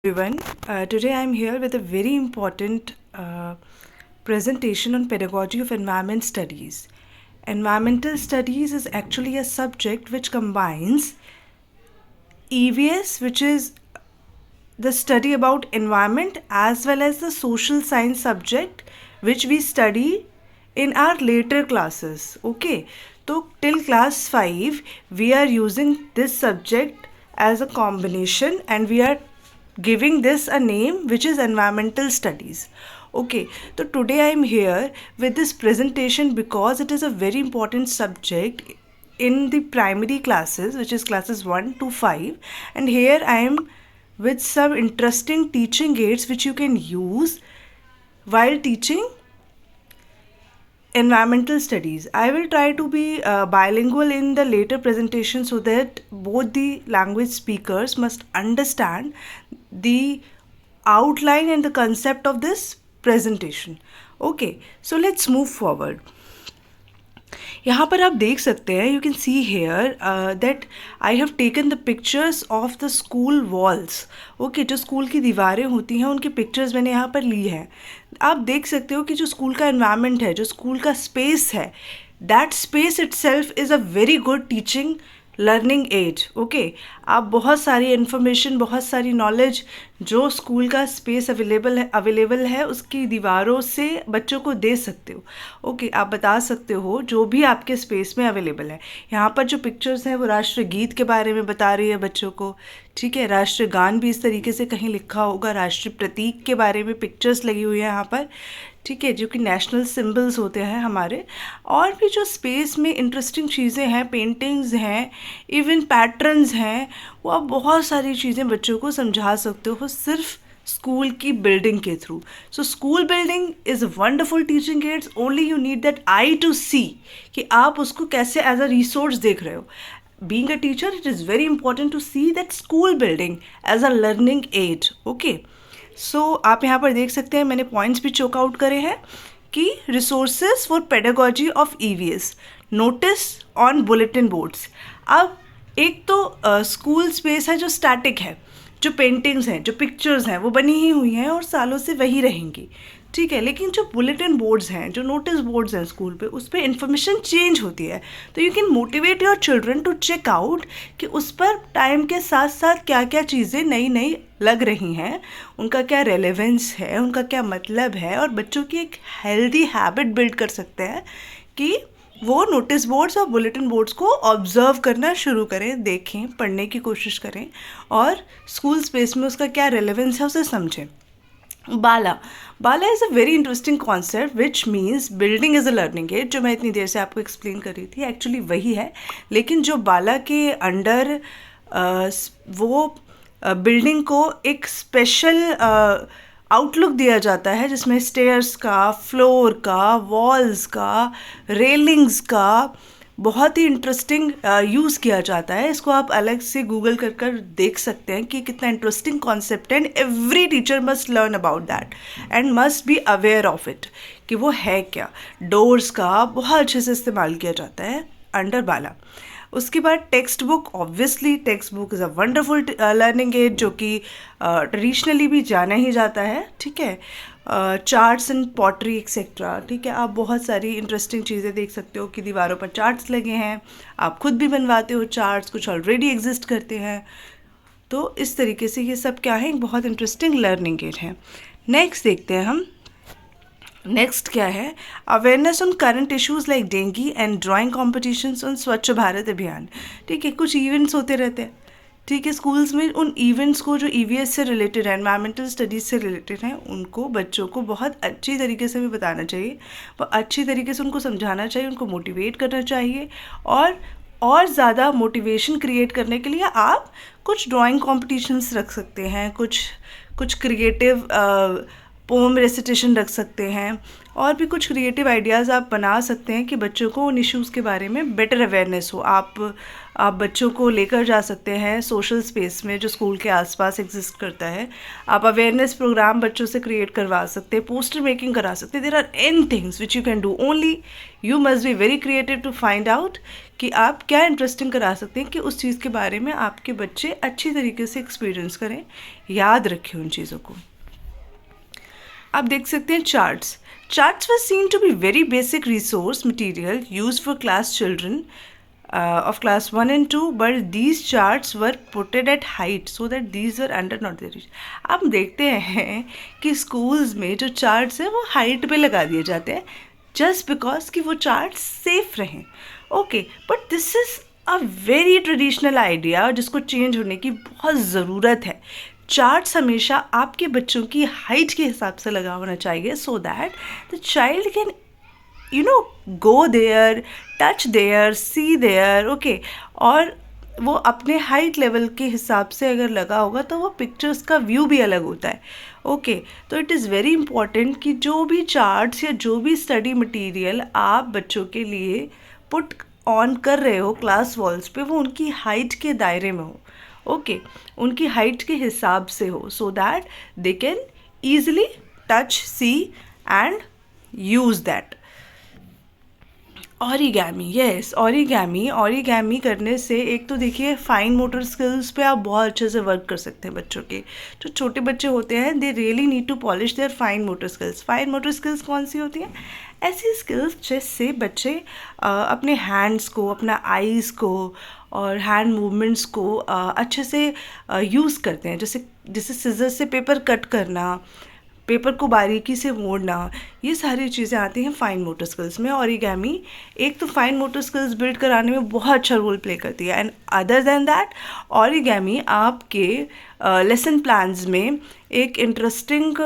Everyone. Today I'm here with a very important presentation on pedagogy of environment studies. Environmental studies is actually a subject which combines EVS, which is the study about environment, as well as the social science subject which we study in our later classes. Okay, so till class 5 we are using this subject as a combination, and we are giving this a name which is environmental studies. Okay, so today I am here with this presentation because it is a very important subject in the primary classes, which is classes 1 to 5, and here I am with some interesting teaching aids which you can use while teaching environmental studies. I will try to be bilingual in the later presentation so that both the language speakers must understand the outline and the concept of this presentation. Okay, so let's move forward. यहाँ पर आप देख सकते हैं, you can see here that I have taken the pictures of the school walls. Okay, जो school की दीवारें होती हैं उनकी पिक्चर्स मैंने यहाँ पर ली हैं. आप देख सकते हो कि जो स्कूल का एनवायरनमेंट है, जो स्कूल का स्पेस है, that space itself is a very good teaching learning aid. Okay, आप बहुत सारी इन्फॉर्मेशन, बहुत सारी नॉलेज जो स्कूल का स्पेस अवेलेबल है उसकी दीवारों से बच्चों को दे सकते हो. ओके, आप बता सकते हो जो भी आपके स्पेस में अवेलेबल है. यहाँ पर जो पिक्चर्स हैं वो राष्ट्रगीत के बारे में बता रही है बच्चों को. ठीक है, राष्ट्रगान भी इस तरीके से कहीं लिखा होगा. राष्ट्रीय प्रतीक के बारे में पिक्चर्स लगी हुई है यहाँ पर. ठीक है, जो कि नेशनल सिंबल्स होते हैं हमारे. और भी जो स्पेस में इंटरेस्टिंग चीज़ें हैं, पेंटिंग्स हैं, इवन पैटर्न्स हैं, वो आप बहुत सारी चीज़ें बच्चों को समझा सकते हो सिर्फ स्कूल की बिल्डिंग के through. So school building is a wonderful teaching aids. Only you need that I to see कि आप उसको कैसे एज अ रिसोर्स देख रहे हो. Being a teacher, it is very important to see that school building as a learning aid. Okay. सो आप यहाँ पर देख सकते हैं, मैंने पॉइंट्स भी चोक आउट करे हैं कि resources for pedagogy of EVS, notice on bulletin boards. अब एक तो स्कूल स्पेस है जो स्टैटिक है, जो पेंटिंग्स हैं, जो पिक्चर्स हैं वो बनी ही हुई हैं और सालों से वही रहेंगी. ठीक है, लेकिन जो बुलेटिन बोर्ड्स हैं, जो नोटिस बोर्ड्स हैं स्कूल पे, उस पर इन्फॉर्मेशन चेंज होती है. तो you can motivate your children to check out कि उस पर टाइम के साथ साथ क्या क्या चीज़ें नई नई लग रही हैं, उनका क्या रेलेवेंस है, उनका क्या मतलब है. और बच्चों की एक हेल्दी हैबिट बिल्ड कर सकते हैं कि वो नोटिस बोर्ड्स और बुलेटिन बोर्ड्स को ऑब्जर्व करना शुरू करें, देखें, पढ़ने की कोशिश करें और स्कूल स्पेस में उसका क्या रेलेवेंस है उसे समझें. BaLA is a very interesting concept which means building is a learning aid. जो मैं इतनी देर से आपको एक्सप्लेन कर रही थी एक्चुअली वही है, लेकिन जो बाला के अंडर वो बिल्डिंग को एक स्पेशल आउटलुक दिया जाता है जिसमें स्टेयर्स का, फ्लोर का, वॉल्स का, रेलिंग्स का बहुत ही इंटरेस्टिंग यूज़ किया जाता है. इसको आप अलग से गूगल कर देख सकते हैं कि कितना इंटरेस्टिंग कॉन्सेप्ट है. And every teacher must learn about that and must be aware of it कि वो है क्या. डोर्स का बहुत अच्छे से इस्तेमाल किया जाता है अंडर बाला. उसके बाद text book, obviously text book is a wonderful learning aid जो कि ट्रेडिशनली भी जाना ही जाता है. ठीक है, चार्ट्स एंड पॉटरी एक्सेट्रा. ठीक है, आप बहुत सारी इंटरेस्टिंग चीज़ें देख सकते हो कि दीवारों पर चार्ट्स लगे हैं, आप खुद भी बनवाते हो चार्ट्स, कुछ ऑलरेडी एग्जिस्ट करते हैं. तो इस तरीके से ये सब क्या है, एक बहुत इंटरेस्टिंग लर्निंग एड है. नेक्स्ट देखते हैं हम. नेक्स्ट क्या है, awareness on current issues like dengue and drawing competitions on स्वच्छ भारत अभियान. ठीक है, कुछ इवेंट्स होते रहते हैं. ठीक है, स्कूल्स में उन इवेंट्स को जो EVS से रिलेटेड है, एनवायरमेंटल स्टडीज़ से रिलेटेड हैं, उनको बच्चों को बहुत अच्छी तरीके से भी बताना चाहिए, वो अच्छी तरीके से उनको समझाना चाहिए, उनको मोटिवेट करना चाहिए. और ज़्यादा मोटिवेशन क्रिएट करने के लिए आप कुछ ड्राइंग कॉम्पिटिशन्स रख सकते हैं, कुछ क्रिएटिव पोम रेसिटेशन रख सकते हैं, और भी कुछ क्रिएटिव आइडियाज़ आप बना सकते हैं कि बच्चों को उन इश्यूज़ के बारे में बेटर अवेयरनेस हो। आप बच्चों को लेकर जा सकते हैं सोशल स्पेस में जो स्कूल के आसपास एग्जिस्ट करता है। आप अवेयरनेस प्रोग्राम बच्चों से क्रिएट करवा सकते हैं, पोस्टर मेकिंग करा सकते हैं। There are n things which you can do, only you must be very creative to find out कि आप क्या इंटरेस्टिंग करा सकते हैं कि उस चीज़ के बारे में आपके बच्चे अच्छी तरीके से एक्सपीरियंस करें, याद रखें उन चीज़ों को। आप देख सकते हैं charts were seen to be very basic resource material used for class children of class 1 and 2, but these charts were putted at height so that these were under not their reach. आप देखते हैं कि schools में जो charts हैं वो height पे लगा दिए जाते हैं just because कि वो charts safe रहें. Okay, but this is a very traditional idea जिसको change होने की बहुत ज़रूरत है. चार्ट्स हमेशा आपके बच्चों की हाइट के हिसाब से लगा होना चाहिए so that the child can go there, touch there, see there, okay. और वो अपने हाइट लेवल के हिसाब से अगर लगा होगा तो वो पिक्चर्स का व्यू भी अलग होता है, ओके। तो इट इज़ वेरी इंपॉर्टेंट कि जो भी चार्ट्स या जो भी स्टडी मटेरियल आप बच्चों के लिए पुट ऑन कर रहे हो क्लास वॉल्स पे, वो उनकी हाइट के दायरे में हो, ओके, उनकी हाइट के हिसाब से हो, so that they can easily touch, see and use that. Origami, yes, origami करने से एक तो देखिए फाइन मोटर स्किल्स पे आप बहुत अच्छे से वर्क कर सकते हैं बच्चों के। जो छोटे बच्चे होते हैं they really need to polish their fine motor skills. Fine motor skills कौन सी होती हैं? ऐसी स्किल्स जिससे बच्चे अपने हैंड्स को, अपना आईज़ को और हैंड मूवमेंट्स को अच्छे से यूज़ करते हैं। जैसे सिजर से पेपर कट करना, पेपर को बारीकी से मोड़ना, ये सारी चीज़ें आती हैं फाइन मोटर स्किल्स में। ऑरिगैमी एक तो फाइन मोटर स्किल्स बिल्ड कराने में बहुत अच्छा रोल प्ले करती है, एंड अदर देन दैट ऑरिगैमी आपके लेसन प्लान्स में एक इंटरेस्टिंग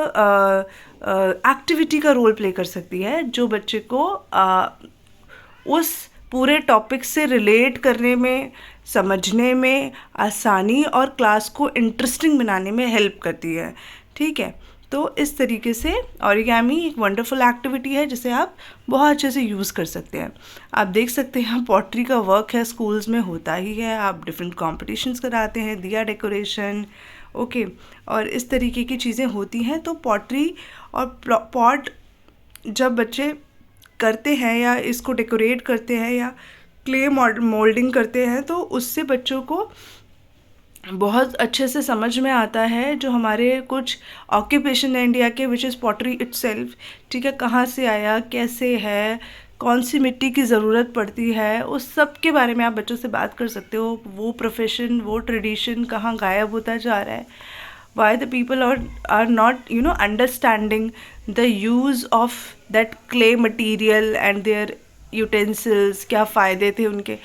एक्टिविटी का रोल प्ले कर सकती है, जो बच्चे को उस पूरे टॉपिक से रिलेट करने में, समझने में आसानी और क्लास को इंटरेस्टिंग बनाने में हेल्प करती है, ठीक है। तो इस तरीके से ऑरिगैमी एक वंडरफुल एक्टिविटी है जिसे आप बहुत अच्छे से यूज़ कर सकते हैं। आप देख सकते हैं पॉटरी का वर्क है, स्कूल्स में होता ही है, आप डिफरेंट कॉम्पिटिशन्स कराते हैं, दिया डेकोरेशन, ओके, और इस तरीके की चीज़ें होती हैं। तो पॉटरी और पॉट जब बच्चे करते हैं या इसको डेकोरेट करते हैं या क्ले मोल्डिंग करते हैं तो उससे बच्चों को बहुत अच्छे से समझ में आता है जो हमारे कुछ ऑक्यूपेशन है इंडिया के, विच इज़ पॉटरी इटसेल्फ, ठीक है, कहाँ से आया, कैसे है, कौन सी मिट्टी की ज़रूरत पड़ती है, उस सब के बारे में आप बच्चों से बात कर सकते हो। वो प्रोफेशन, वो ट्रेडिशन कहाँ गायब होता जा रहा है, why the people are not understanding the use of that clay material and their utensils, क्या फ़ायदे थे उनके।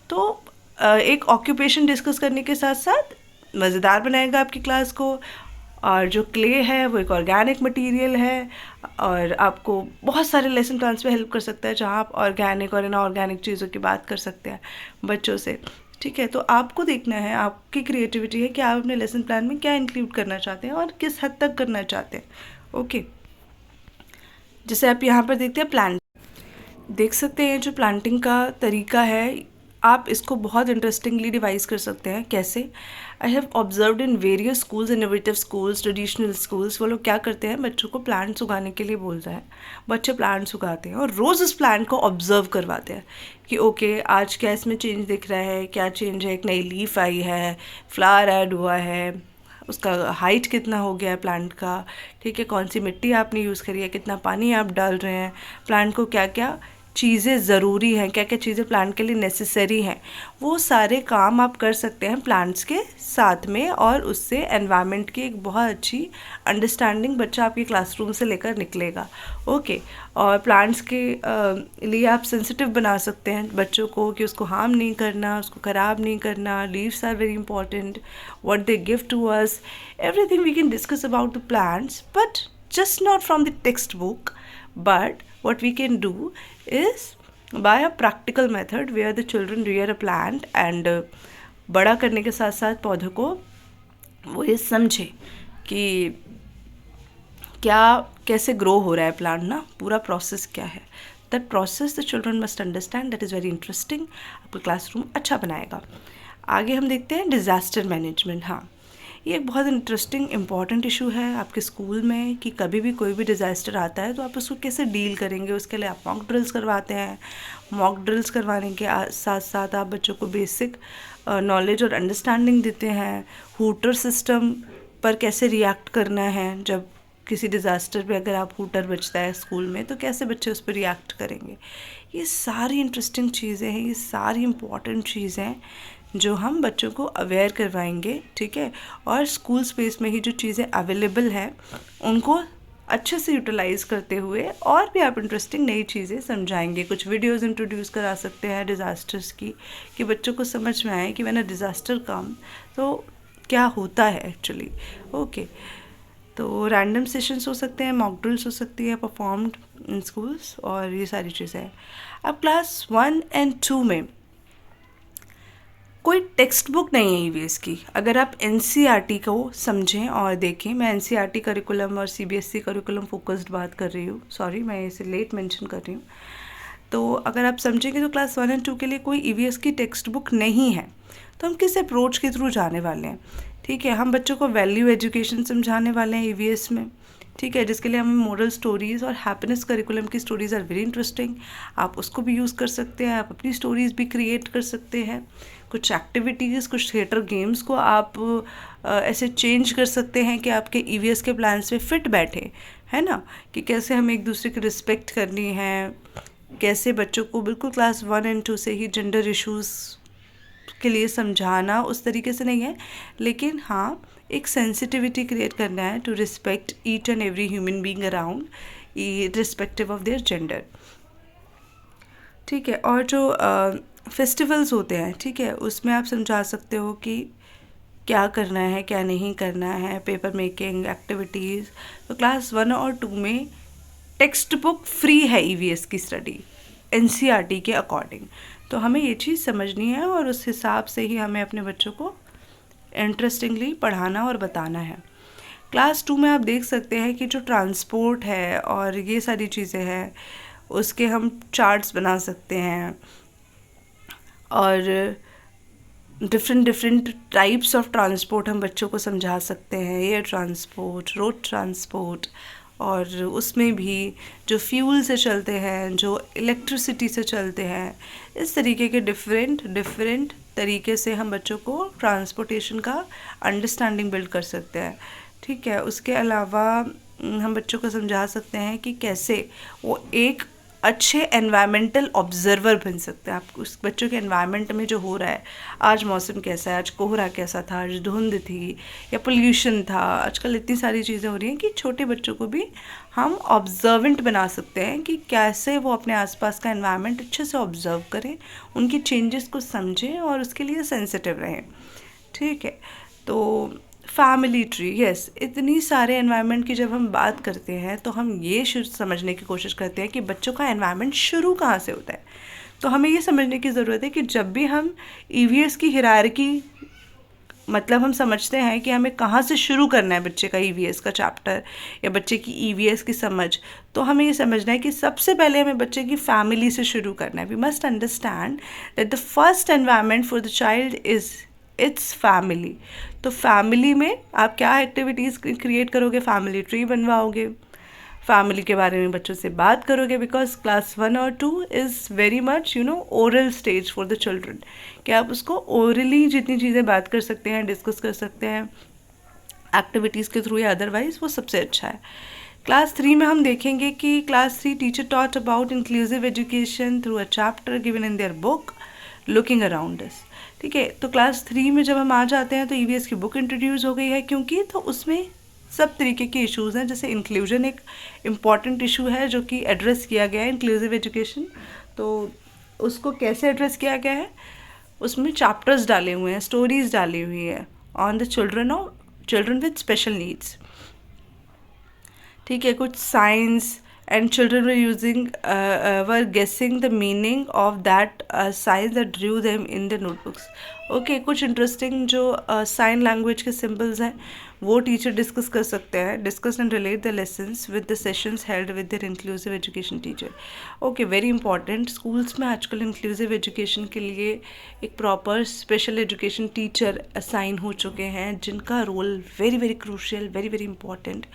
तो एक ऑक्यूपेशन डिस्कस करने के साथ साथ मज़ेदार बनाएगा आपकी क्लास को। और जो क्ले है वो एक ऑर्गेनिक मटेरियल है और आपको बहुत सारे लेसन प्लान्स पे हेल्प कर सकता है, जहाँ आप ऑर्गेनिक और इनऑर्गेनिक चीज़ों की बात कर सकते हैं बच्चों से, ठीक है। तो आपको देखना है, आपकी क्रिएटिविटी है कि आप अपने लेसन प्लान में क्या इंक्लूड करना चाहते हैं और किस हद तक करना चाहते हैं, ओके। जैसे आप यहाँ पर देखते हैं प्लांट, देख सकते हैं जो प्लांटिंग का तरीका है, आप इसको बहुत इंटरेस्टिंगली डिवाइस कर सकते हैं। कैसे? I have observed in various schools, innovative schools, traditional schools, वो लोग क्या करते हैं, बच्चों को प्लांट्स उगाने के लिए बोलता है, बच्चे प्लांट्स उगाते हैं और रोज़ उस प्लांट को ऑब्जर्व करवाते हैं कि ओके आज क्या इसमें चेंज दिख रहा है, क्या चेंज है, एक नई लीफ आई है, फ्लावर ऐड हुआ है, उसका हाइट कितना हो गया है प्लांट का, ठीक है, कौन सी मिट्टी आपने यूज़ करी है, कितना पानी आप डाल रहे हैं, प्लांट को क्या क्या चीज़ें ज़रूरी हैं, क्या क्या चीज़ें प्लांट के लिए नेसेसरी हैं, वो सारे काम आप कर सकते हैं प्लांट्स के साथ में, और उससे एनवायरनमेंट की एक बहुत अच्छी अंडरस्टैंडिंग बच्चा आपकी क्लासरूम से लेकर निकलेगा, ओके। और प्लांट्स के लिए आप सेंसिटिव बना सकते हैं बच्चों को कि उसको हार्म नहीं करना, उसको ख़राब नहीं करना, leaves are very important, what they give to us, everything we can discuss about the plants, but just not from the textbook, but what we can do is by a practical method where the children rear a plant and बड़ा करने के साथ साथ पौधों को वो ये समझे कि क्या कैसे ग्रो हो रहा है प्लांट ना, पूरा प्रोसेस क्या है, that process the children must understand, that is very interesting, आपका क्लासरूम अच्छा बनाएगा। आगे हम देखते हैं डिज़ास्टर मैनेजमेंट। हाँ, ये एक बहुत इंटरेस्टिंग इंपॉर्टेंट इशू है आपके स्कूल में कि कभी भी कोई भी डिज़ास्टर आता है तो आप उसको कैसे डील करेंगे। उसके लिए आप मॉक ड्रिल्स करवाते हैं। मॉक ड्रिल्स करवाने के साथ साथ आप बच्चों को बेसिक नॉलेज और अंडरस्टैंडिंग देते हैं। हूटर सिस्टम पर कैसे रिएक्ट करना है, जब किसी डिज़ास्टर पे अगर आप हूटर बजता है स्कूल में तो कैसे बच्चे उस पर रिएक्ट करेंगे। ये सारी इंटरेस्टिंग चीज़ें हैं, ये सारी इम्पॉर्टेंट चीज़ें हैं जो हम बच्चों को अवेयर करवाएंगे, ठीक है। और स्कूल स्पेस में ही जो चीज़ें अवेलेबल हैं उनको अच्छे से यूटिलाइज़ करते हुए और भी आप इंटरेस्टिंग नई चीज़ें समझाएंगे। कुछ वीडियोस इंट्रोड्यूस करा सकते हैं डिज़ास्टर्स की, कि बच्चों को समझ में आए कि व्हेन अ डिज़ास्टर कम तो क्या होता है एक्चुअली। ओके, तो रैंडम सेशंस हो सकते हैं, मॉक ड्रिल्स हो सकती है परफॉर्म्ड इन स्कूल्स, और ये सारी चीज़ें हैं। अब क्लास 1 और 2 में कोई टेक्स्ट बुक नहीं है ईवीएस की। अगर आप एनसीईआरटी को समझें और देखें, मैं एनसीईआरटी करिकुलम और सीबीएसई करिकुलम फोकस्ड बात कर रही हूँ, सॉरी मैं इसे लेट मेंशन कर रही हूँ। तो अगर आप समझेंगे तो क्लास 1 और 2 के लिए कोई ईवीएस की टेक्स्ट बुक नहीं है, तो हम किस अप्रोच के थ्रू जाने वाले हैं, ठीक है। हम बच्चों को वैल्यू एजुकेशन समझाने वाले हैं ईवीएस में, ठीक है, जिसके लिए हमें मोरल स्टोरीज़ और हैप्पीनेस करिकुलम की स्टोरीज़ आर वेरी इंटरेस्टिंग। आप उसको भी यूज़ कर सकते हैं, आप अपनी स्टोरीज़ भी क्रिएट कर सकते हैं। कुछ एक्टिविटीज़, कुछ थिएटर गेम्स को आप ऐसे चेंज कर सकते हैं कि आपके ईवीएस के प्लान्स में फिट बैठे, है ना, कि कैसे हमें एक दूसरे की रिस्पेक्ट करनी है, कैसे बच्चों को बिल्कुल क्लास 1 और 2 से ही जेंडर इश्यूज़ के लिए समझाना उस तरीके से नहीं है, लेकिन हाँ एक सेंसिटिविटी क्रिएट करना है to respect each and every human being around, respective of their gender, ठीक है। और जो फेस्टिवल्स होते हैं, ठीक है, उसमें आप समझा सकते हो कि क्या करना है क्या नहीं करना है, पेपर मेकिंग एक्टिविटीज़। तो क्लास 1 और 2 में टेक्स्ट बुक फ्री है ईवीएस की स्टडी एनसीईआरटी के अकॉर्डिंग, तो हमें ये चीज़ समझनी है और उस हिसाब से ही हमें अपने बच्चों को इंटरेस्टिंगली पढ़ाना और बताना है। क्लास 2 में आप देख सकते हैं कि जो ट्रांसपोर्ट है और ये सारी चीज़ें हैं उसके हम चार्ट्स बना सकते हैं, और डिफरेंट टाइप्स ऑफ ट्रांसपोर्ट हम बच्चों को समझा सकते हैं, एयर ट्रांसपोर्ट, रोड ट्रांसपोर्ट, और उसमें भी जो फ्यूल से चलते हैं, जो इलेक्ट्रिसिटी से चलते हैं, इस तरीके के डिफरेंट तरीके से हम बच्चों को ट्रांसपोर्टेशन का अंडरस्टैंडिंग बिल्ड कर सकते हैं, ठीक है। उसके अलावा हम बच्चों को समझा सकते हैं कि कैसे वो एक अच्छे एनवायरमेंटल ऑब्जर्वर बन सकते हैं। आप उस बच्चों के एनवायरनमेंट में जो हो रहा है, आज मौसम कैसा है, आज कोहरा कैसा था, आज धुंध थी या पोल्यूशन था, आजकल इतनी सारी चीज़ें हो रही हैं कि छोटे बच्चों को भी हम ऑब्जर्वेंट बना सकते हैं कि कैसे वो अपने आसपास का एनवायरनमेंट अच्छे से ऑब्जर्व करें, उनकी चेंजेस को समझें और उसके लिए सेंसिटिव रहें, ठीक है। तो फैमिली ट्री, यस, इतनी सारे एनवायरनमेंट की जब हम बात करते हैं तो हम ये समझने की कोशिश करते हैं कि बच्चों का एनवायरनमेंट शुरू कहाँ से होता है। तो हमें ये समझने की ज़रूरत है कि जब भी हम ईवीएस की हिरार्की, मतलब हम समझते हैं कि हमें कहाँ से शुरू करना है बच्चे का ईवीएस का चैप्टर या बच्चे की ईवीएस की समझ, तो हमें ये समझना है कि सबसे पहले हमें बच्चे की फैमिली से शुरू करना है। We must understand that the first environment for the child is its family. तो फैमिली में आप क्या एक्टिविटीज़ क्रिएट करोगे, फैमिली ट्री बनवाओगे, फैमिली के बारे में बच्चों से बात करोगे, बिकॉज क्लास 1 और 2 is very much oral stage for the children, कि आप उसको ओरली जितनी चीज़ें बात कर सकते हैं, डिस्कस कर सकते हैं एक्टिविटीज़ के थ्रू या अदरवाइज, वो सबसे अच्छा है। क्लास 3 में हम देखेंगे कि class 3 teacher taught about inclusive education through a chapter given in their book looking around us, ठीक है। तो क्लास 3 में जब हम आ जाते हैं तो ईवीएस की बुक इंट्रोड्यूस हो गई है, क्योंकि तो उसमें सब तरीके के इश्यूज़ हैं, जैसे इंक्लूजन एक इम्पॉर्टेंट इशू है जो कि एड्रेस किया गया है, इंक्लूसिव एजुकेशन। तो उसको कैसे एड्रेस किया गया है, उसमें चैप्टर्स डाले हुए हैं, स्टोरीज डाली हुई है on the children with special needs, ठीक है। कुछ science and children were guessing the meaning of that signs that drew them in the notebooks, okay कुछ इंटरेस्टिंग जो साइन लैंग्वेज के सिंबल्स हैं वो टीचर डिस्कस कर सकते हैं. Discuss and relate the lessons with the sessions held with their inclusive education teacher. Okay very important. Schools में आजकल इंक्लूसिव एजुकेशन के लिए एक proper special education teacher assign हो चुके हैं जिनका role very very crucial, very very important.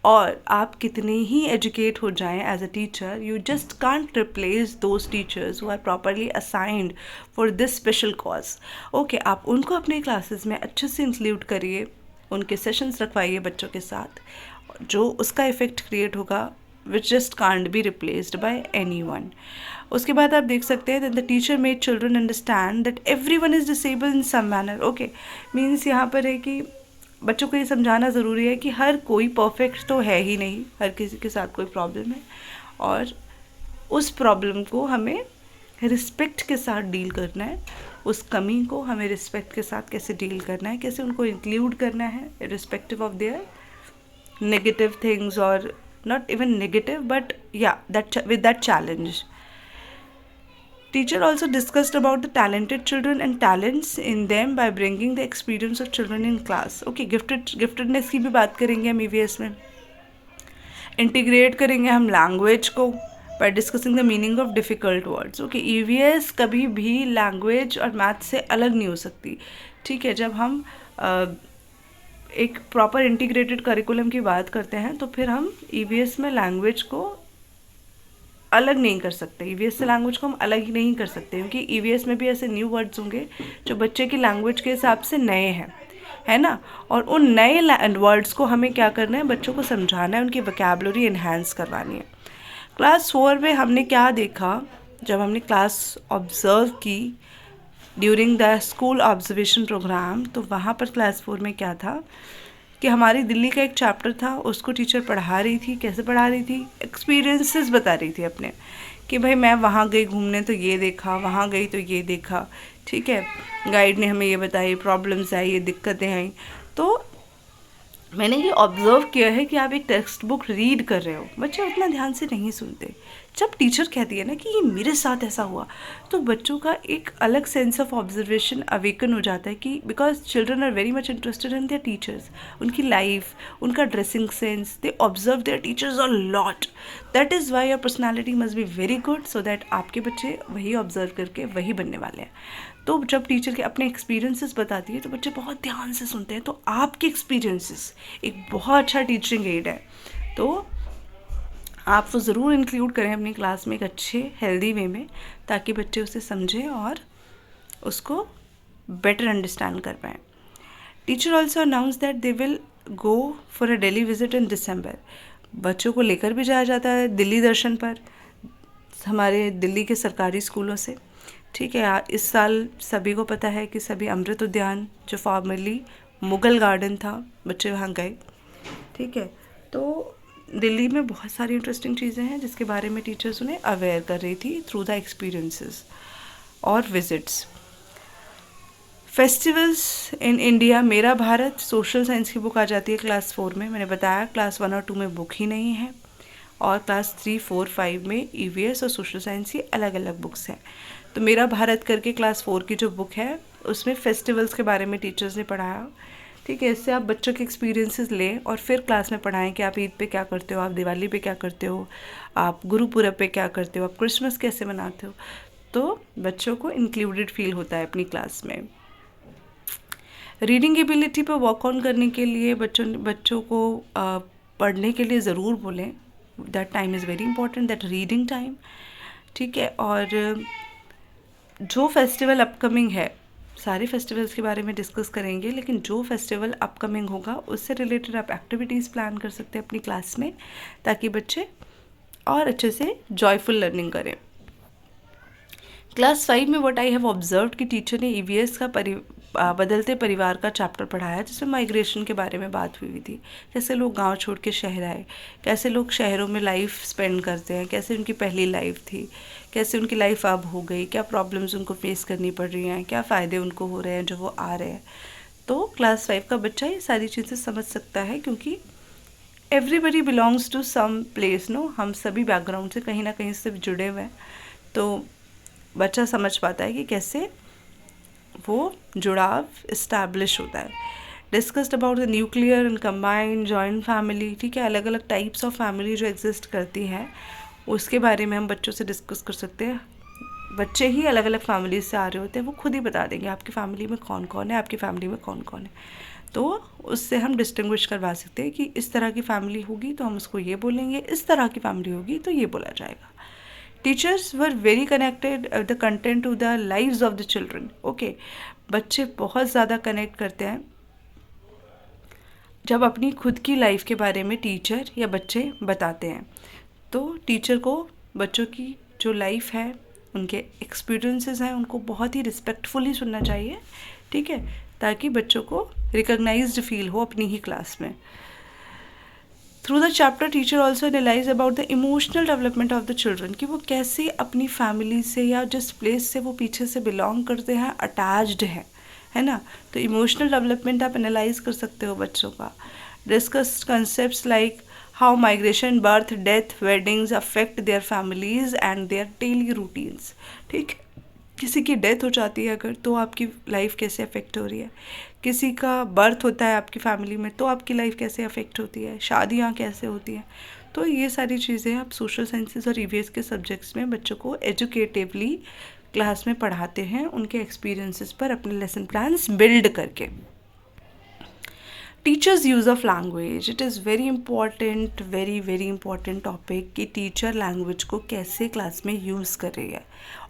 और आप कितने ही एजुकेट हो जाएं as a teacher, you just can't replace those teachers who are properly assigned for this special cause. Okay आप उनको अपने क्लासेस में अच्छे से इंक्लूड करिए, उनके सेशंस रखवाइए बच्चों के साथ, जो उसका इफ़ेक्ट क्रिएट होगा which just can't be replaced by anyone. उसके बाद आप देख सकते हैं that the teacher made children understand that everyone is disable in some manner. Okay means यहाँ पर है कि बच्चों को ये समझाना ज़रूरी है कि हर कोई परफेक्ट तो है ही नहीं, हर किसी के साथ कोई प्रॉब्लम है और उस प्रॉब्लम को हमें रिस्पेक्ट के साथ डील करना है. उस कमी को हमें रिस्पेक्ट के साथ कैसे डील करना है, कैसे उनको इंक्लूड करना है respective of there negative things, और नॉट इवन नेगेटिव बट या that with that challenge. Teacher also discussed about the talented children and talents in them by bringing the experience of children in class. Okay, giftedness की भी बात करेंगे हम EVS में. Integrate करेंगे हम language को by discussing the meaning of difficult words. Okay, EVS कभी भी लैंग्वेज और मैथ से अलग नहीं हो सकती. ठीक है, जब हम एक प्रॉपर इंटीग्रेटेड करिकुलम की बात करते हैं तो फिर हम EVS में लैंग्वेज को अलग नहीं कर सकते. EVS से लैंग्वेज को हम अलग ही नहीं कर सकते क्योंकि EVS में भी ऐसे न्यू वर्ड्स होंगे जो बच्चे की लैंग्वेज के हिसाब से नए हैं, है ना. और उन नए वर्ड्स को हमें क्या करना है, बच्चों को समझाना है, उनकी वोकैबुलरी एनहांस करवानी है. क्लास 4 में हमने क्या देखा, जब हमने क्लास ऑब्ज़र्व की during the school observation program, तो वहाँ पर क्लास 4 में क्या था कि हमारी दिल्ली का एक चैप्टर था, उसको टीचर पढ़ा रही थी. कैसे पढ़ा रही थी, एक्सपीरियंसेस बता रही थी अपने, कि भाई मैं वहाँ गई घूमने तो ये देखा, वहाँ गई तो ये देखा. ठीक है, गाइड ने हमें ये बताई, प्रॉब्लम्स आई, ये दिक्कतें आई. तो मैंने ये ऑब्ज़र्व किया है कि आप एक टेक्स्ट बुक रीड कर रहे हो, बच्चे उतना ध्यान से नहीं सुनते. जब टीचर कहती है ना कि ये मेरे साथ ऐसा हुआ, तो बच्चों का एक अलग सेंस ऑफ ऑब्जर्वेशन अवेकन हो जाता है कि because children are very much interested in their teachers, उनकी लाइफ, उनका dressing sense, they observe their teachers a lot. That is why your personality must be very good, so that आपके बच्चे वही observe करके वही बनने वाले हैं. तो जब टीचर के अपने एक्सपीरियंसेस बताती है तो बच्चे बहुत ध्यान से सुनते हैं. तो आपके एक्सपीरियंसेस एक बहुत अच्छा टीचिंग एड है, तो आप वो ज़रूर इंक्लूड करें अपनी क्लास में एक अच्छे हेल्दी वे में, ताकि बच्चे उसे समझें और उसको बेटर अंडरस्टैंड कर पाएँ. Teacher also announce that they will go for a Delhi visit in December. बच्चों को लेकर भी जाया जाता है दिल्ली दर्शन पर हमारे दिल्ली के सरकारी स्कूलों से. ठीक है, इस साल सभी को पता है कि सभी अमृत उद्यान, जो फॉर्मरली मुगल गार्डन था, बच्चे वहाँ गए. ठीक है, तो दिल्ली में बहुत सारी इंटरेस्टिंग चीज़ें हैं जिसके बारे में टीचर्स उन्हें अवेयर कर रही थी थ्रू द एक्सपीरियंसेस और विजिट्स. फेस्टिवल्स इन इंडिया, मेरा भारत, सोशल साइंस की बुक आ जाती है क्लास 4 में. मैंने बताया क्लास 1 और 2 में बुक ही नहीं है, और क्लास 3, 4, 5 में EVS और सोशल साइंस की अलग अलग बुक्स हैं. तो मेरा भारत करके क्लास 4 की जो बुक है उसमें फेस्टिवल्स के बारे में टीचर्स ने पढ़ाया. ठीक है, इससे आप बच्चों के एक्सपीरियंसेस लें और फिर क्लास में पढ़ाएं कि आप ईद पे क्या करते हो, आप दिवाली पे क्या करते हो, आप गुरुपुरब पे क्या करते हो, आप क्रिसमस कैसे मनाते हो. तो बच्चों को इंक्लूडेड फील होता है अपनी क्लास में. रीडिंग एबिलिटी पर वर्क ऑन करने के लिए बच्चों को पढ़ने के लिए ज़रूर बोलें. That time is very important, that reading time. ठीक है, और जो फेस्टिवल अपकमिंग है, सारे फेस्टिवल्स के बारे में डिस्कस करेंगे, लेकिन जो फेस्टिवल अपकमिंग होगा उससे रिलेटेड आप एक्टिविटीज़ प्लान कर सकते हैं अपनी क्लास में, ताकि बच्चे और अच्छे से जॉयफुल लर्निंग करें. क्लास 5 में व्हाट आई हैव ऑब्जर्व कि टीचर ने EVS का बदलते परिवार का चैप्टर पढ़ाया, जिसमें माइग्रेशन के बारे में बात हुई थी. कैसे लोग गांव छोड़ के शहर आए, कैसे लोग शहरों में लाइफ स्पेंड करते हैं, कैसे उनकी पहली लाइफ थी, कैसे उनकी लाइफ अब हो गई, क्या प्रॉब्लम्स उनको फेस करनी पड़ रही हैं, क्या फ़ायदे उनको हो रहे हैं जो वो आ रहे हैं. तो क्लास 5 का बच्चा ये सारी चीज़ें समझ सकता है, क्योंकि everybody belongs to some place. No, हम सभी बैकग्राउंड से कहीं ना कहीं से जुड़े हुए हैं. तो बच्चा समझ पाता है कि कैसे वो जुड़ाव इस्टेब्लिश होता है। Discussed about the nuclear and combined joint family, ठीक है, अलग अलग टाइप्स ऑफ फैमिली जो एग्जिस्ट करती हैं उसके बारे में हम बच्चों से डिस्कस कर सकते हैं। बच्चे ही अलग अलग फैमिली से आ रहे होते हैं, वो खुद ही बता देंगे आपकी फैमिली में कौन कौन है, आपकी फैमिली में कौन कौन है। तो उससे हम डिस्टिंग्विश करवा सकते हैं कि इस तरह की फैमिली होगी तो हम उसको ये बोलेंगे, इस तरह की फैमिली होगी तो ये बोला जाएगा। Teachers were very connected the content to the lives of the children. Okay, बच्चे बहुत ज़्यादा कनेक्ट करते हैं जब अपनी खुद की लाइफ के बारे में टीचर या बच्चे बताते हैं। तो टीचर को बच्चों की जो लाइफ है, उनके एक्सपीरियंसेस हैं, उनको बहुत ही रिस्पेक्टफुली सुनना चाहिए, ठीक है, ताकि बच्चों को रिकॉग्नाइज्ड फील हो अपनी ही क्लास में। Through the chapter teacher also analyse about the emotional development of the children, कि वो कैसे अपनी फैमिली से या जिस प्लेस से वो पीछे से बिलोंग करते हैं अटैच्ड है ना। तो इमोशनल डेवलपमेंट आप एनालाइज कर सकते हो बच्चों का। Discuss concepts like how migration, birth, death, weddings affect their families and their daily routines, ठीक। किसी की डेथ हो जाती है अगर, तो आपकी लाइफ कैसे अफेक्ट हो रही है, किसी का बर्थ होता है आपकी फैमिली में तो आपकी लाइफ कैसे अफेक्ट होती है, शादियाँ कैसे होती हैं। तो ये सारी चीज़ें आप सोशल साइंसेस और ईवीएस के सब्जेक्ट्स में बच्चों को एजुकेटिवली क्लास में पढ़ाते हैं, उनके एक्सपीरियंसेस पर अपने लेसन प्लान्स बिल्ड करके। Teachers use of language, it is very important, very very important topic कि टीचर लैंग्वेज को कैसे क्लास में यूज़ कर रही है।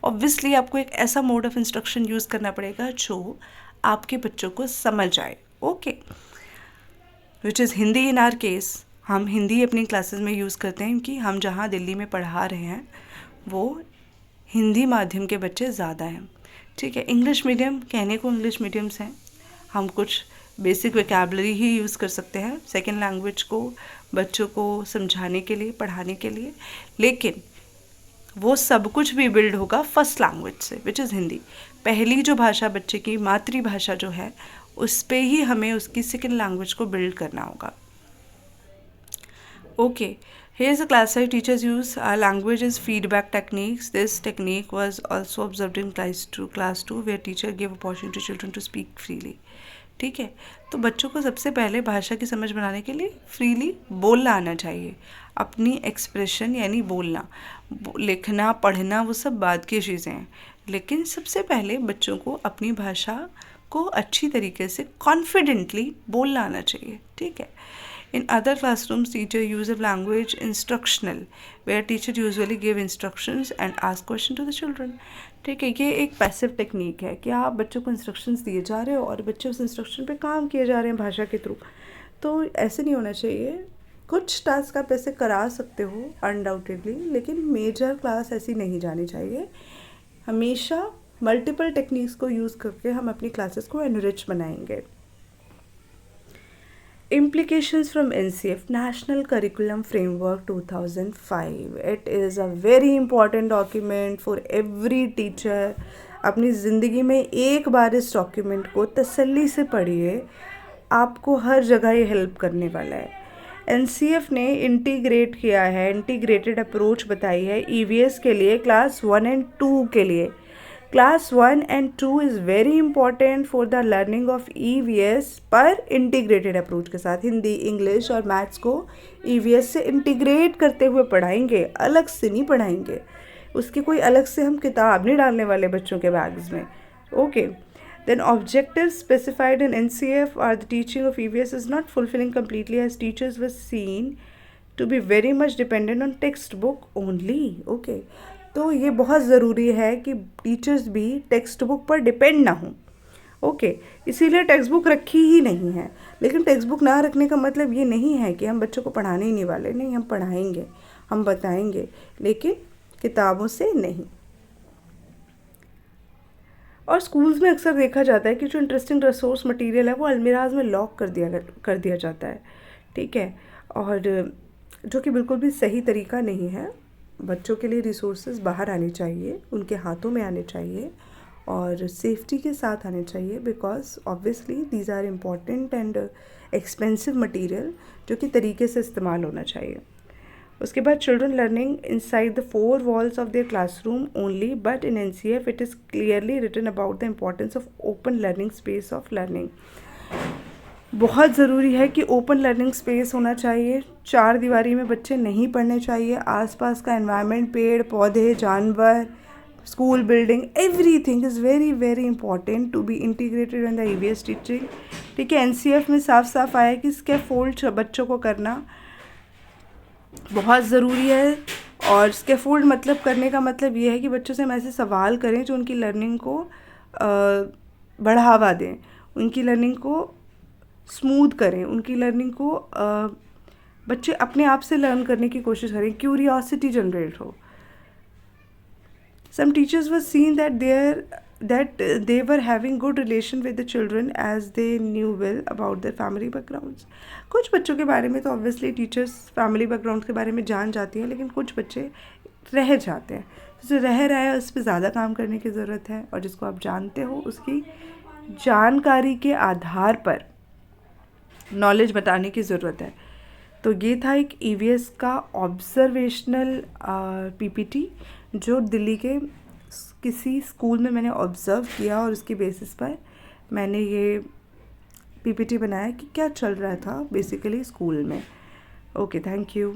ऑब्वियसली आपको एक ऐसा मोड ऑफ इंस्ट्रक्शन यूज़ करना पड़ेगा जो आपके बच्चों को समझ आए, okay, which is Hindi. In are case हम हिंदी अपनी क्लासेस में यूज़ करते हैं कि हम जहाँ दिल्ली में पढ़ा रहे हैं वो हिंदी माध्यम के बच्चे ज़्यादा हैं, ठीक है। इंग्लिश मीडियम कहने को इंग्लिश मीडियम्स हैं, हम कुछ बेसिक वोकैबुलरी ही यूज़ कर सकते हैं सेकेंड लैंग्वेज को बच्चों को समझाने के लिए, पढ़ाने के लिए, लेकिन वो सब कुछ भी बिल्ड होगा फर्स्ट लैंग्वेज से, विच इज़ हिंदी। पहली जो भाषा बच्चे की मातृभाषा जो है उस पे ही हमें उसकी सेकेंड लैंग्वेज को बिल्ड करना होगा, okay. Here is a class 5 teachers use language as feedback techniques. This technique was also observed in class 2 where teacher gave opportunity to children to speak freely. ठीक है, तो बच्चों को सबसे पहले भाषा की समझ बनाने के लिए फ्रीली बोलना आना चाहिए, अपनी एक्सप्रेशन यानी बोलना, लिखना, पढ़ना वो सब बाद की चीज़ें हैं, लेकिन सबसे पहले बच्चों को अपनी भाषा को अच्छी तरीके से कॉन्फिडेंटली बोलना आना चाहिए, ठीक है। In other classrooms, teacher use of language instructional, where teacher usually give instructions and ask question to the children. ठीक है, ये एक पैसिव टेक्निक है कि आप बच्चों को इंस्ट्रक्शंस दिए जा रहे हो और बच्चे उस इंस्ट्रक्शन पे काम किए जा रहे हैं भाषा के थ्रू। तो ऐसे नहीं होना चाहिए। कुछ टास्क आप ऐसे करा सकते हो अनडाउटेडली, लेकिन मेजर क्लास ऐसी नहीं जानी चाहिए। हमेशा मल्टीपल टेक्निक्स को यूज़ करके हम अपनी क्लासेस को एनरिच बनाएंगे। Implications from NCF National Curriculum Framework 2005. It is a very important document for every teacher. अपनी ज़िंदगी में एक बार इस डॉक्यूमेंट को तसल्ली से पढ़िए, आपको हर जगह ये हेल्प करने वाला है। NCF ने इंटीग्रेट किया है, इंटीग्रेटेड अप्रोच बताई है EVS के लिए, क्लास 1 एंड 2 के लिए। Class 1 and 2 is very important for the learning of EVS पर इंटीग्रेटेड अप्रोच के साथ। हिंदी, इंग्लिश और मैथ्स को EVS से इंटीग्रेट करते हुए पढ़ाएंगे, अलग से नहीं पढ़ाएंगे। उसकी कोई अलग से हम किताब नहीं डालने वाले बच्चों के बैग्स में, okay. Then objectives specified in NCF are the teaching of EVS is not fulfilling completely as teachers were seen to be very much dependent on text book only, okay. तो ये बहुत ज़रूरी है कि टीचर्स भी text book पर depend ना हों, ओके। इसीलिए टेक्स्ट बुक रखी ही नहीं है, लेकिन टेक्स्ट बुक ना रखने का मतलब ये नहीं है कि हम बच्चों को पढ़ाने ही नहीं वाले, नहीं, हम पढ़ाएंगे, हम बताएंगे, लेकिन किताबों से नहीं। और स्कूल्स में अक्सर देखा जाता है कि जो इंटरेस्टिंग रिसोर्स मटेरियल है वो अलमीराज में लॉक कर दिया जाता है, ठीक है, और जो कि बिल्कुल भी सही तरीका नहीं है। बच्चों के लिए रिसोर्सेज बाहर आने चाहिए, उनके हाथों में आने चाहिए और सेफ्टी के साथ आने चाहिए, because obviously these are important and expensive material जो कि तरीके से इस्तेमाल होना चाहिए, उसके बाद children learning inside the 4 walls of their classroom only, but in NCF it is clearly written about the importance of open learning space of learning. बहुत ज़रूरी है कि ओपन लर्निंग स्पेस होना चाहिए, 4 दीवारी में बच्चे नहीं पढ़ने चाहिए, आसपास का एनवायरनमेंट, पेड़ पौधे, जानवर, school building, everything is very very important to be integrated in the EVS teaching. ठीक है, NCF में साफ साफ आया कि स्कैफोल्ड बच्चों को करना बहुत ज़रूरी है। और स्कैफोल्ड मतलब करने का मतलब ये है कि बच्चों से हम ऐसे सवाल करें जो उनकी लर्निंग को बढ़ावा दें, उनकी लर्निंग को स्मूथ करें, उनकी लर्निंग को बच्चे अपने आप से लर्न करने की कोशिश करें, क्यूरियोसिटी जनरेट हो। Some teachers were seen that they were having good relation with the children as they knew well about their family backgrounds. कुछ बच्चों के बारे में तो ऑब्वियसली टीचर्स फैमिली बैकग्राउंड के बारे में जान जाती हैं, लेकिन कुछ बच्चे रह जाते हैं। जो रह रहा है उस पर ज़्यादा काम करने की ज़रूरत है, और जिसको आप जानते हो उसकी जानकारी के आधार पर नॉलेज बताने की ज़रूरत है। तो ये था एक EVS का ऑब्जर्वेशनल PPT जो दिल्ली के किसी स्कूल में मैंने ऑब्ज़र्व किया, और उसकी बेसिस पर मैंने ये PPT बनाया कि क्या चल रहा था बेसिकली स्कूल में। Okay, thank you.